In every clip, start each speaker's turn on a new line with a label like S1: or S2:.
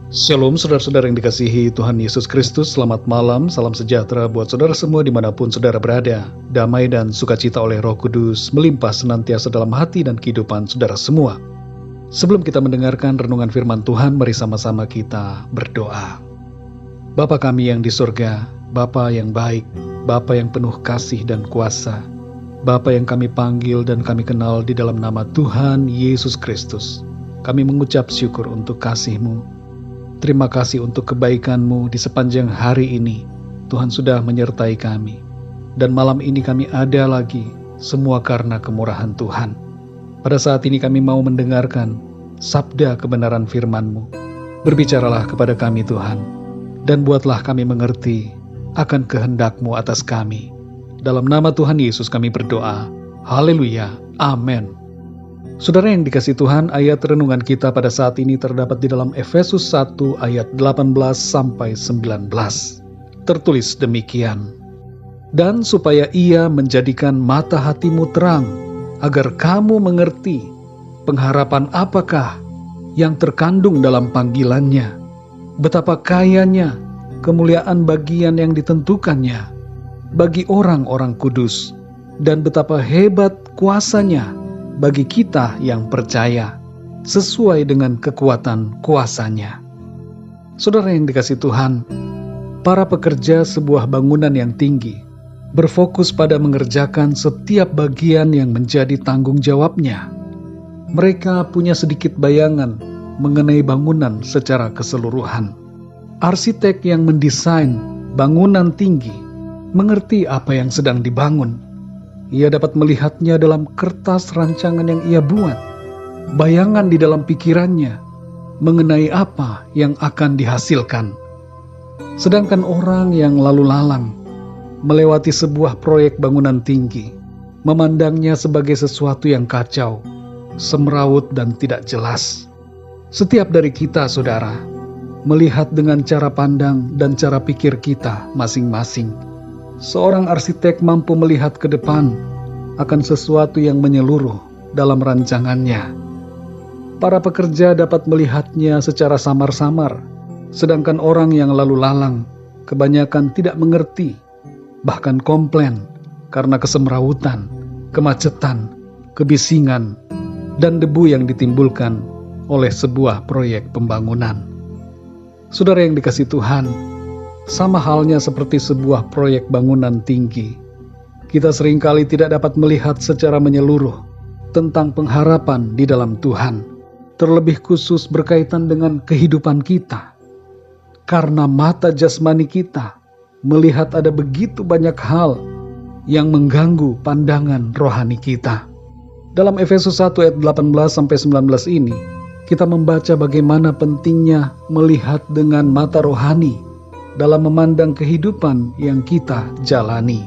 S1: Shalom saudara-saudara yang dikasihi Tuhan Yesus Kristus, selamat malam, salam sejahtera buat saudara semua dimanapun saudara berada. Damai dan sukacita oleh Roh Kudus melimpah senantiasa dalam hati dan kehidupan saudara semua. Sebelum kita mendengarkan renungan firman Tuhan, mari sama-sama kita berdoa. Bapa kami yang di surga, Bapa yang baik, Bapa yang penuh kasih dan kuasa, Bapa yang kami panggil dan kami kenal di dalam nama Tuhan Yesus Kristus. Kami mengucap syukur untuk kasih-Mu. Terima kasih untuk kebaikan-Mu di sepanjang hari ini. Tuhan sudah menyertai kami. Dan malam ini kami ada lagi, semua karena kemurahan Tuhan. Pada saat ini kami mau mendengarkan sabda kebenaran firman-Mu. Berbicaralah kepada kami Tuhan, dan buatlah kami mengerti akan kehendak-Mu atas kami. Dalam nama Tuhan Yesus kami berdoa. Haleluya. Amin. Saudara yang dikasihi Tuhan, ayat renungan kita pada saat ini terdapat di dalam Efesus 1 ayat 18-19. Tertulis demikian. Dan supaya Ia menjadikan mata hatimu terang, agar kamu mengerti pengharapan apakah yang terkandung dalam panggilannya, betapa kayanya kemuliaan bagian yang ditentukannya bagi orang-orang kudus, dan betapa hebat kuasanya bagi kita yang percaya, sesuai dengan kekuatan kuasanya. Saudara yang dikasihi Tuhan, para pekerja sebuah bangunan yang tinggi berfokus pada mengerjakan setiap bagian yang menjadi tanggung jawabnya. Mereka punya sedikit bayangan mengenai bangunan secara keseluruhan. Arsitek yang mendesain bangunan tinggi mengerti apa yang sedang dibangun. Ia dapat melihatnya dalam kertas rancangan yang ia buat, bayangan di dalam pikirannya mengenai apa yang akan dihasilkan. Sedangkan orang yang lalu lalang melewati sebuah proyek bangunan tinggi, memandangnya sebagai sesuatu yang kacau, semrawut dan tidak jelas. Setiap dari kita, saudara, melihat dengan cara pandang dan cara pikir kita masing-masing. Seorang arsitek mampu melihat ke depan akan sesuatu yang menyeluruh dalam rancangannya. Para pekerja dapat melihatnya secara samar-samar, sedangkan orang yang lalu lalang kebanyakan tidak mengerti, bahkan komplain karena kesemrawutan, kemacetan, kebisingan, dan debu yang ditimbulkan oleh sebuah proyek pembangunan. Saudara yang dikasihi Tuhan, sama halnya seperti sebuah proyek bangunan tinggi. Kita seringkali tidak dapat melihat secara menyeluruh tentang pengharapan di dalam Tuhan, terlebih khusus berkaitan dengan kehidupan kita. Karena mata jasmani kita melihat ada begitu banyak hal yang mengganggu pandangan rohani kita. Dalam Efesus 1 ayat 18-19 ini, kita membaca bagaimana pentingnya melihat dengan mata rohani dalam memandang kehidupan yang kita jalani.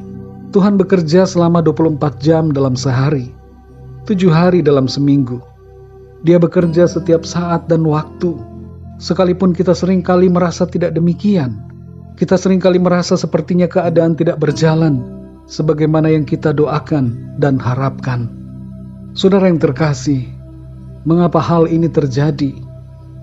S1: Tuhan bekerja selama 24 jam dalam sehari, 7 hari dalam seminggu. Dia bekerja setiap saat dan waktu. Sekalipun kita seringkali merasa tidak demikian, kita seringkali merasa sepertinya keadaan tidak berjalan sebagaimana yang kita doakan dan harapkan. Saudara yang terkasih, mengapa hal ini terjadi?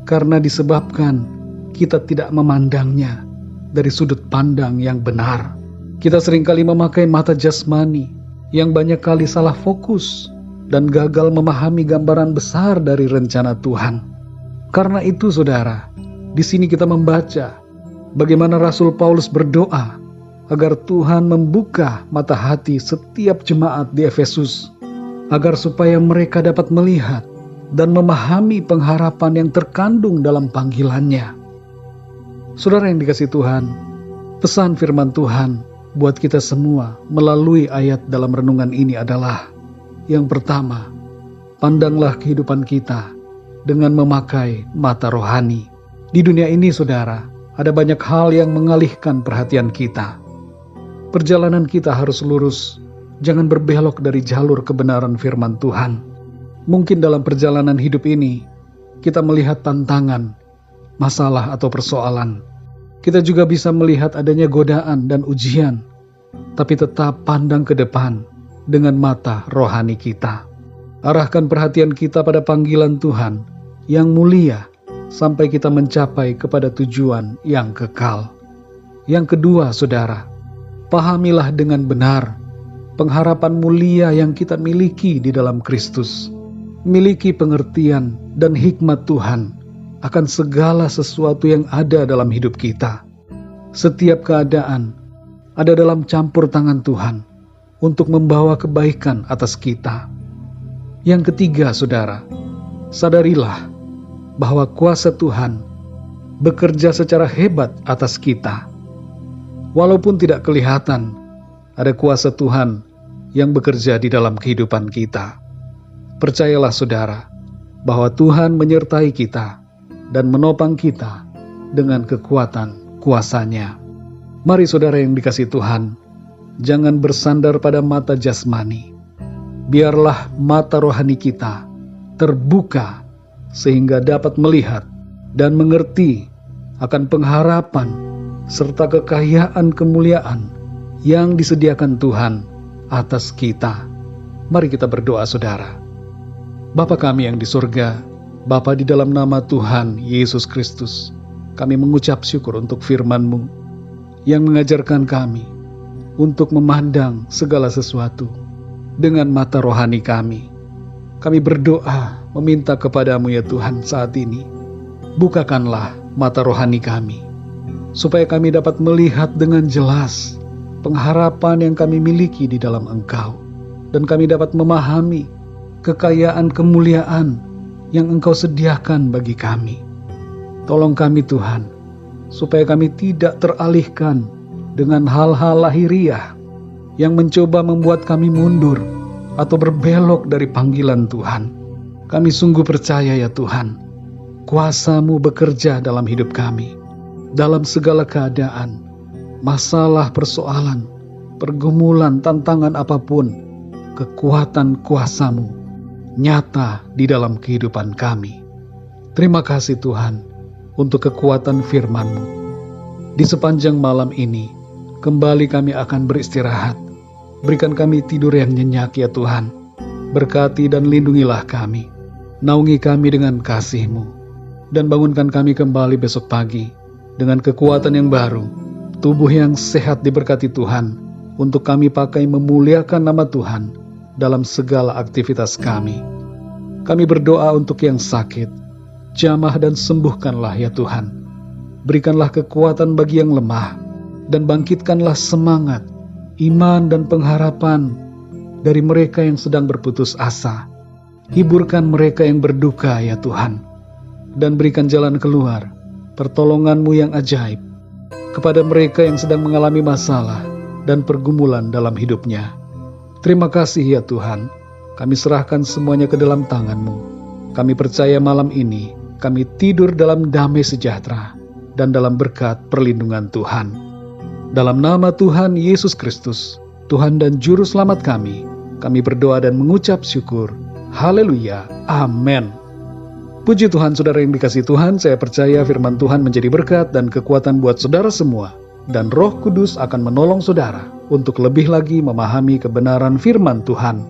S1: Karena disebabkan kita tidak memandangnya dari sudut pandang yang benar. Kita seringkali memakai mata jasmani yang banyak kali salah fokus dan gagal memahami gambaran besar dari rencana Tuhan. Karena itu saudara, di sini kita membaca bagaimana Rasul Paulus berdoa agar Tuhan membuka mata hati setiap jemaat di Efesus, agar supaya mereka dapat melihat dan memahami pengharapan yang terkandung dalam panggilannya. Saudara yang dikasihi Tuhan, pesan firman Tuhan buat kita semua melalui ayat dalam renungan ini adalah, yang pertama, pandanglah kehidupan kita dengan memakai mata rohani. Di dunia ini, saudara, ada banyak hal yang mengalihkan perhatian kita. Perjalanan kita harus lurus, jangan berbelok dari jalur kebenaran firman Tuhan. Mungkin dalam perjalanan hidup ini, kita melihat tantangan, masalah atau persoalan. Kita juga bisa melihat adanya godaan dan ujian, tapi tetap pandang ke depan dengan mata rohani kita. Arahkan perhatian kita pada panggilan Tuhan yang mulia, sampai kita mencapai kepada tujuan yang kekal. Yang kedua, saudara, pahamilah dengan benar pengharapan mulia yang kita miliki di dalam Kristus. Miliki pengertian dan hikmat Tuhan akan segala sesuatu yang ada dalam hidup kita. Setiap keadaan ada dalam campur tangan Tuhan untuk membawa kebaikan atas kita. Yang ketiga, saudara, sadarilah bahwa kuasa Tuhan bekerja secara hebat atas kita. Walaupun tidak kelihatan, ada kuasa Tuhan yang bekerja di dalam kehidupan kita. Percayalah, saudara, bahwa Tuhan menyertai kita dan menopang kita dengan kekuatan kuasa-Nya. Mari saudara yang dikasihi Tuhan, jangan bersandar pada mata jasmani. Biarlah mata rohani kita terbuka sehingga dapat melihat dan mengerti akan pengharapan serta kekayaan kemuliaan yang disediakan Tuhan atas kita. Mari kita berdoa, saudara. Bapa kami yang di surga, Bapa, di dalam nama Tuhan Yesus Kristus, kami mengucap syukur untuk firman-Mu yang mengajarkan kami untuk memandang segala sesuatu dengan mata rohani kami. Kami berdoa meminta kepadamu ya Tuhan saat ini, bukakanlah mata rohani kami, supaya kami dapat melihat dengan jelas pengharapan yang kami miliki di dalam Engkau, dan kami dapat memahami kekayaan kemuliaan yang Engkau sediakan bagi kami. Tolong kami Tuhan, supaya kami tidak teralihkan dengan hal-hal lahiriah yang mencoba membuat kami mundur atau berbelok dari panggilan Tuhan. Kami sungguh percaya ya Tuhan, kuasa-Mu bekerja dalam hidup kami, dalam segala keadaan, masalah, persoalan, pergumulan, tantangan apapun, kekuatan kuasa-Mu nyata di dalam kehidupan kami. Terima kasih Tuhan untuk kekuatan firman-Mu. Di sepanjang malam ini, kembali kami akan beristirahat. Berikan kami tidur yang nyenyak ya Tuhan. Berkati dan lindungilah kami. Naungi kami dengan kasih-Mu. Dan bangunkan kami kembali besok pagi dengan kekuatan yang baru, tubuh yang sehat diberkati Tuhan, untuk kami pakai memuliakan nama Tuhan dalam segala aktivitas kami. Kami berdoa untuk yang sakit, jamah dan sembuhkanlah ya Tuhan. Berikanlah kekuatan bagi yang lemah, dan bangkitkanlah semangat, iman dan pengharapan dari mereka yang sedang berputus asa. Hiburkan mereka yang berduka ya Tuhan, dan berikan jalan keluar, pertolongan-Mu yang ajaib kepada mereka yang sedang mengalami masalah dan pergumulan dalam hidupnya. Terima kasih ya Tuhan, kami serahkan semuanya ke dalam tangan-Mu. Kami percaya malam ini kami tidur dalam damai sejahtera dan dalam berkat perlindungan Tuhan. Dalam nama Tuhan Yesus Kristus, Tuhan dan Juru Selamat kami berdoa dan mengucap syukur. Haleluya, amin. Puji Tuhan, saudara yang dikasihi Tuhan, saya percaya firman Tuhan menjadi berkat dan kekuatan buat saudara semua. Dan Roh Kudus akan menolong saudara untuk lebih lagi memahami kebenaran firman Tuhan.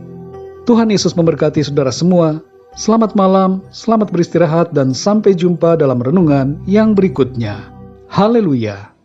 S1: Tuhan Yesus memberkati saudara semua. Selamat malam, selamat beristirahat, dan sampai jumpa dalam renungan yang berikutnya. Haleluya.